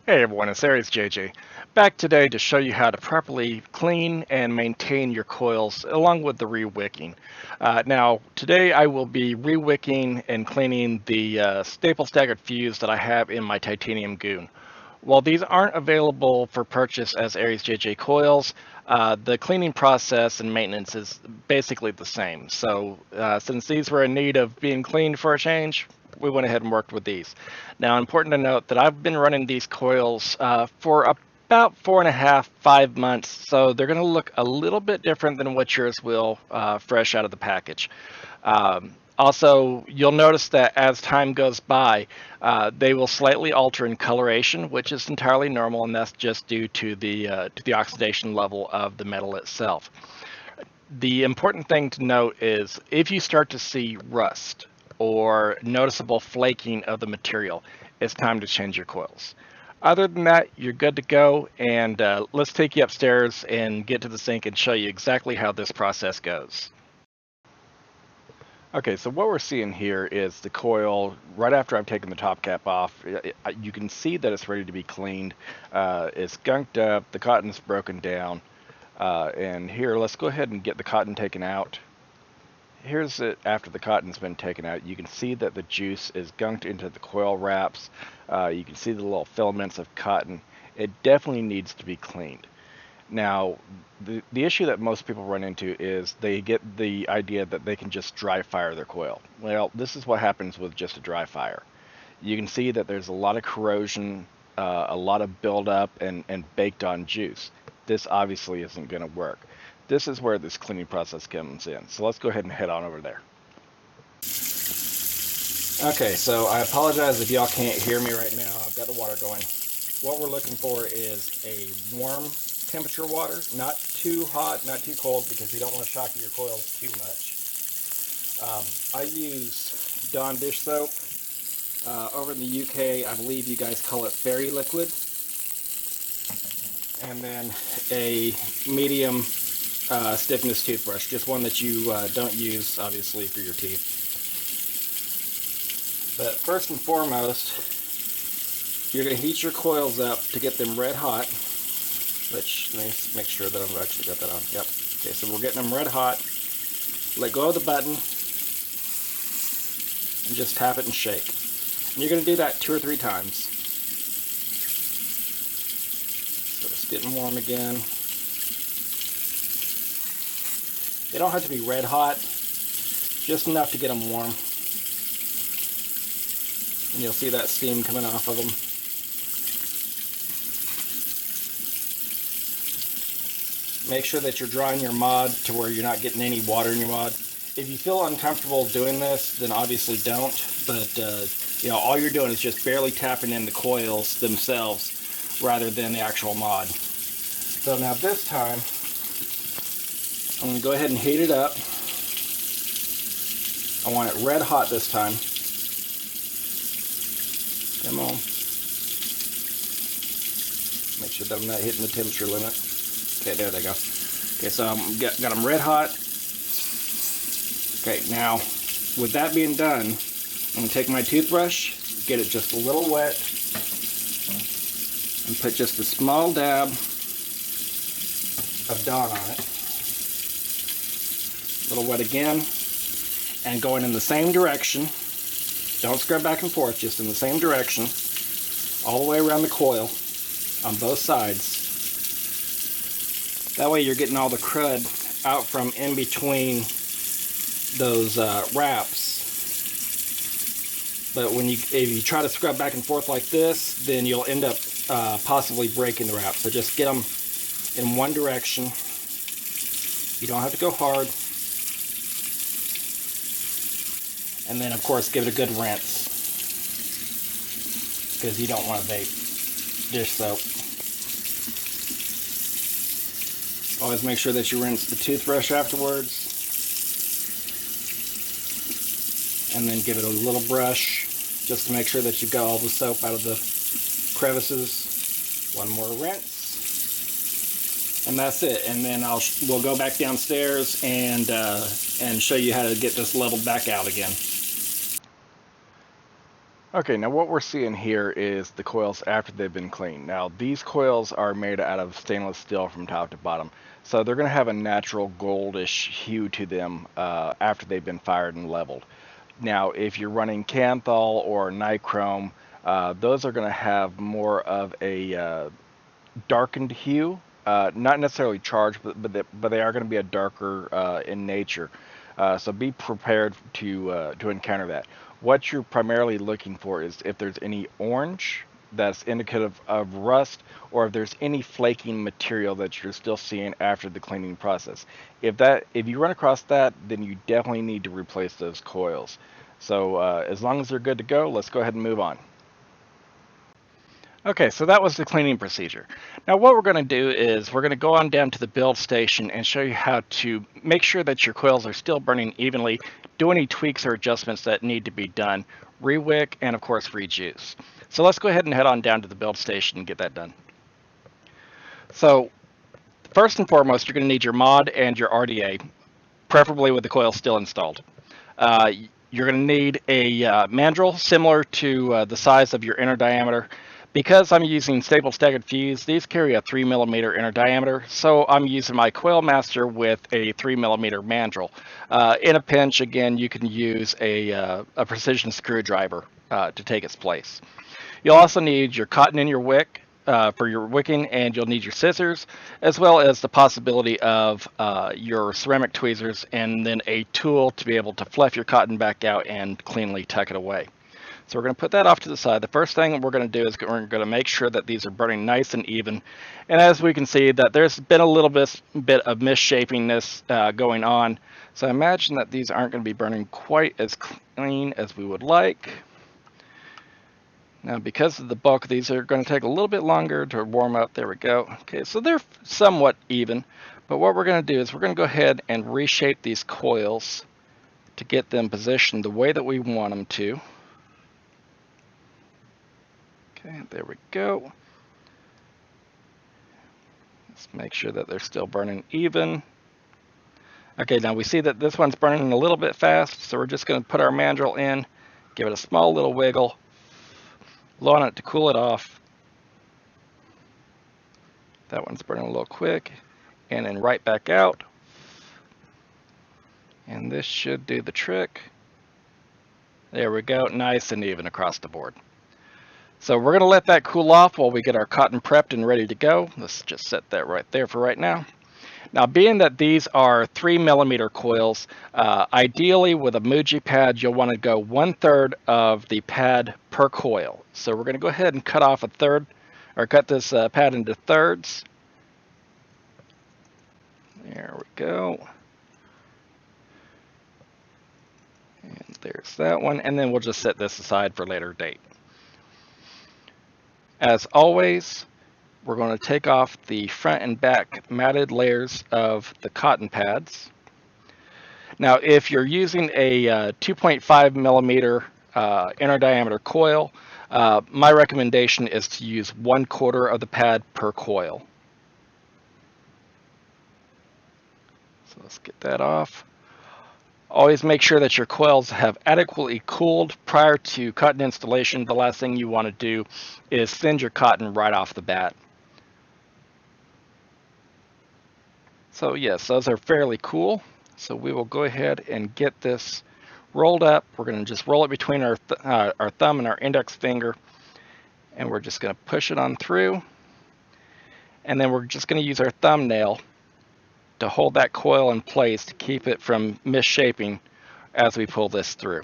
Hey everyone, it's ariesjj. Back today to show you how to properly clean and maintain your coils along with the re-wicking. Now, today I will be re-wicking and cleaning the staple staggered fuse that I have in my titanium goon. While these aren't available for purchase as ariesjj coils, the cleaning process and maintenance is basically the same. So since these were in need of being cleaned for a change, we went ahead and worked with these. Now, important to note that I've been running these coils for about 4.5, 5 months, so they're going to look a little bit different than what yours will fresh out of the package. Also, you'll notice that as time goes by, they will slightly alter in coloration, which is entirely normal, and that's just due to the oxidation level of the metal itself. The important thing to note is if you start to see rust or noticeable flaking of the material, it's time to change your coils. Other than that, you're good to go, and let's take you upstairs and get to the sink and show you exactly how this process goes. Okay, so what we're seeing here is the coil right after I've taken the top cap off. You can see that it's ready to be cleaned. It's gunked up, the cotton's broken down. And here, let's go ahead and get the cotton taken out. Here's it after the cotton's been taken out. You can see that the juice is gunked into the coil wraps. You can see the little filaments of cotton. It definitely needs to be cleaned. Now, the issue that most people run into is they get the idea that they can just dry fire their coil. Well, this is what happens with just a dry fire. You can see that there's a lot of corrosion, a lot of buildup, and baked on juice. This obviously isn't going to work. This is where this cleaning process comes in. So let's go ahead and head on over there. Okay, so I apologize if y'all can't hear me right now. I've got the water going. What we're looking for is a warm temperature water, not too hot, not too cold, because you don't want to shock your coils too much. I use Dawn dish soap. Over in the UK, I believe you guys call it fairy liquid. And then a medium stiffness toothbrush, just one that you don't use, obviously, for your teeth. But first and foremost, you're going to heat your coils up to get them red hot. Which, let me make sure that I've actually got that on. Yep. Okay, so we're getting them red hot. Let go of the button and just tap it and shake. And you're going to do that 2 or 3 times. So it's getting warm again. They don't have to be red hot, just enough to get them warm. And you'll see that steam coming off of them. Make sure that you're drying your mod to where you're not getting any water in your mod. If you feel uncomfortable doing this, then obviously don't. But you know, all you're doing is just barely tapping in the coils themselves rather than the actual mod. So now this time, I'm going to go ahead and heat it up. I want it red hot this time. Come on. Make sure that I'm not hitting the temperature limit. Okay, there they go. Okay, so got them red hot. Okay, now, with that being done, I'm going to take my toothbrush, get it just a little wet, and put just a small dab of Dawn on it. A little wet again, and going in the same direction. Don't scrub back and forth, just in the same direction, all the way around the coil on both sides. That way you're getting all the crud out from in between those wraps. But if you try to scrub back and forth like this, then you'll end up possibly breaking the wrap. So just get them in one direction. You don't have to go hard. And then, of course, give it a good rinse, because you don't want to vape dish soap. Always make sure that you rinse the toothbrush afterwards. And then give it a little brush just to make sure that you've got all the soap out of the crevices. One more rinse. And that's it. And then we'll go back downstairs and show you how to get this leveled back out again. Okay, now what we're seeing here is the coils after they've been cleaned. Now these coils are made out of stainless steel from top to bottom, so they're going to have a natural goldish hue to them after they've been fired and leveled. Now if you're running Canthol or nichrome, those are going to have more of a darkened hue, not necessarily charged, but they are going to be a darker in nature. So be prepared to encounter that. What you're primarily looking for is if there's any orange that's indicative of rust, or if there's any flaking material that you're still seeing after the cleaning process. If you run across that, then you definitely need to replace those coils. So as long as they're good to go, let's go ahead and move on. Okay, so that was the cleaning procedure. Now what we're going to do is we're going to go on down to the build station and show you how to make sure that your coils are still burning evenly, do any tweaks or adjustments that need to be done, rewick, and of course rejuice. So let's go ahead and head on down to the build station and get that done. So first and foremost, you're going to need your mod and your RDA, preferably with the coil still installed. Uh, you're going to need a mandrel similar to the size of your inner diameter. Because I'm using stable staggered fuse, these carry a 3mm inner diameter, so I'm using my coil master with a 3mm mandrel. In a pinch, again, you can use a precision screwdriver to take its place. You'll also need your cotton in your wick for your wicking, and you'll need your scissors, as well as the possibility of your ceramic tweezers, and then a tool to be able to fluff your cotton back out and cleanly tuck it away. So we're going to put that off to the side. The first thing we're going to do is we're going to make sure that these are burning nice and even. And as we can see, that there's been a little bit of misshapiness going on. So I imagine that these aren't going to be burning quite as clean as we would like. Now, because of the bulk, these are going to take a little bit longer to warm up. There we go. Okay, so they're somewhat even. But what we're going to do is we're going to go ahead and reshape these coils to get them positioned the way that we want them to. Okay, there we go. Let's make sure that they're still burning even. Okay, now we see that this one's burning a little bit fast, so we're just going to put our mandrel in, give it a small little wiggle, blow on it to cool it off. That one's burning a little quick, and then right back out. And this should do the trick. There we go, nice and even across the board. So we're going to let that cool off while we get our cotton prepped and ready to go. Let's just set that right there for right now. Now, being that these are 3mm coils, ideally with a Muji pad, you'll want to go 1/3 of the pad per coil. So we're going to go ahead and cut off a third, or cut this pad into thirds. There we go. And there's that one, and then we'll just set this aside for a later date. As always, we're going to take off the front and back matted layers of the cotton pads. Now, if you're using a 2.5mm inner diameter coil, my recommendation is to use 1/4 of the pad per coil. So let's get that off. Always make sure that your coils have adequately cooled prior to cotton installation. The last thing you want to do is send your cotton right off the bat. So yes, those are fairly cool. So we will go ahead and get this rolled up. We're going to just roll it between our thumb and our index finger, and we're just going to push it on through. And then we're just going to use our thumbnail to hold that coil in place to keep it from misshaping as we pull this through.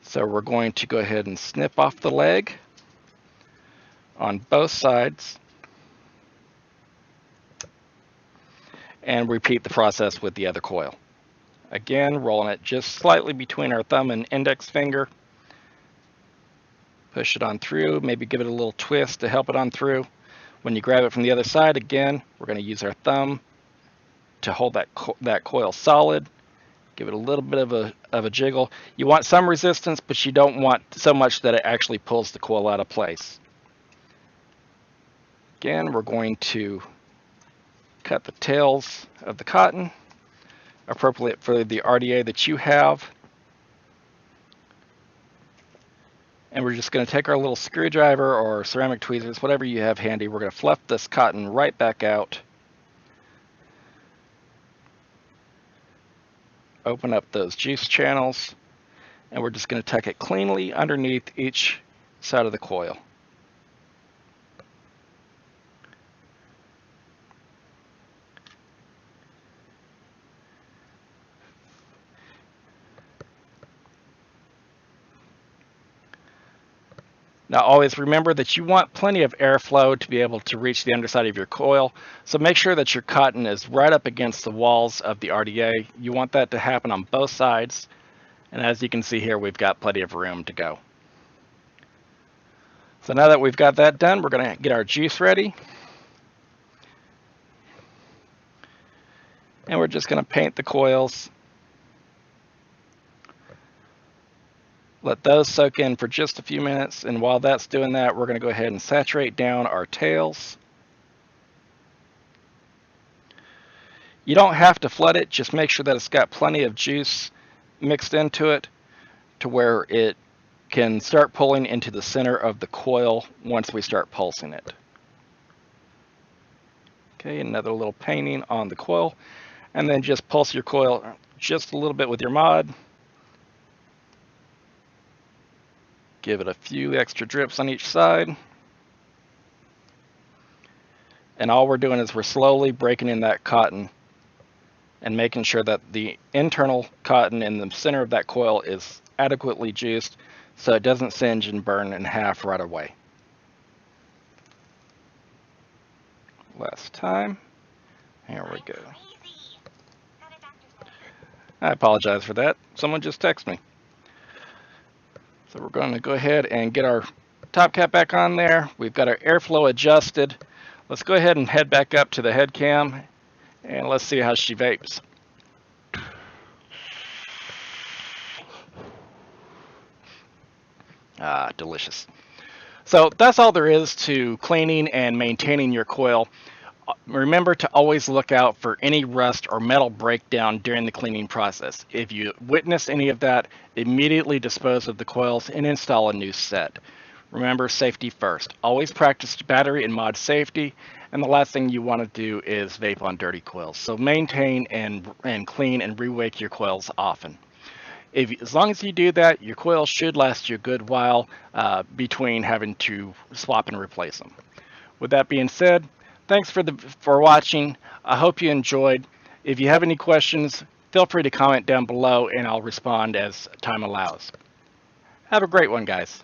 So we're going to go ahead and snip off the leg on both sides and repeat the process with the other coil. Again, rolling it just slightly between our thumb and index finger. Push it on through, maybe give it a little twist to help it on through. When you grab it from the other side, again, we're going to use our thumb to hold that coil solid. Give it a little bit of a jiggle. You want some resistance, but you don't want so much that it actually pulls the coil out of place. Again, we're going to cut the tails of the cotton, appropriate for the RDA that you have. And we're just going to take our little screwdriver or ceramic tweezers, whatever you have handy. We're going to fluff this cotton right back out. Open up those juice channels, and we're just going to tuck it cleanly underneath each side of the coil. Now always remember that you want plenty of airflow to be able to reach the underside of your coil, so make sure that your cotton is right up against the walls of the RDA. You want that to happen on both sides, and as you can see here, we've got plenty of room to go. So now that we've got that done, we're going to get our juice ready. And we're just going to paint the coils. Let those soak in for just a few minutes, and while that's doing that, we're going to go ahead and saturate down our tails. You don't have to flood it, just make sure that it's got plenty of juice mixed into it to where it can start pulling into the center of the coil once we start pulsing it. Okay, another little painting on the coil, and then just pulse your coil just a little bit with your mod. Give it a few extra drips on each side. And all we're doing is we're slowly breaking in that cotton and making sure that the internal cotton in the center of that coil is adequately juiced so it doesn't singe and burn in half right away. Last time. Here we go. I apologize for that. Someone just texted me. So we're going to go ahead and get our top cap back on there. We've got our airflow adjusted. Let's go ahead and head back up to the head cam, and let's see how she vapes. Ah, delicious. So that's all there is to cleaning and maintaining your coil. Remember to always look out for any rust or metal breakdown during the cleaning process. If you witness any of that, immediately dispose of the coils and install a new set. Remember, safety first. Always practice battery and mod safety, and the last thing you want to do is vape on dirty coils. So maintain and clean and re-wake your coils often. As long as you do that, your coils should last you a good while between having to swap and replace them. With that being said, thanks for watching. I hope you enjoyed. If you have any questions, feel free to comment down below and I'll respond as time allows. Have a great one, guys.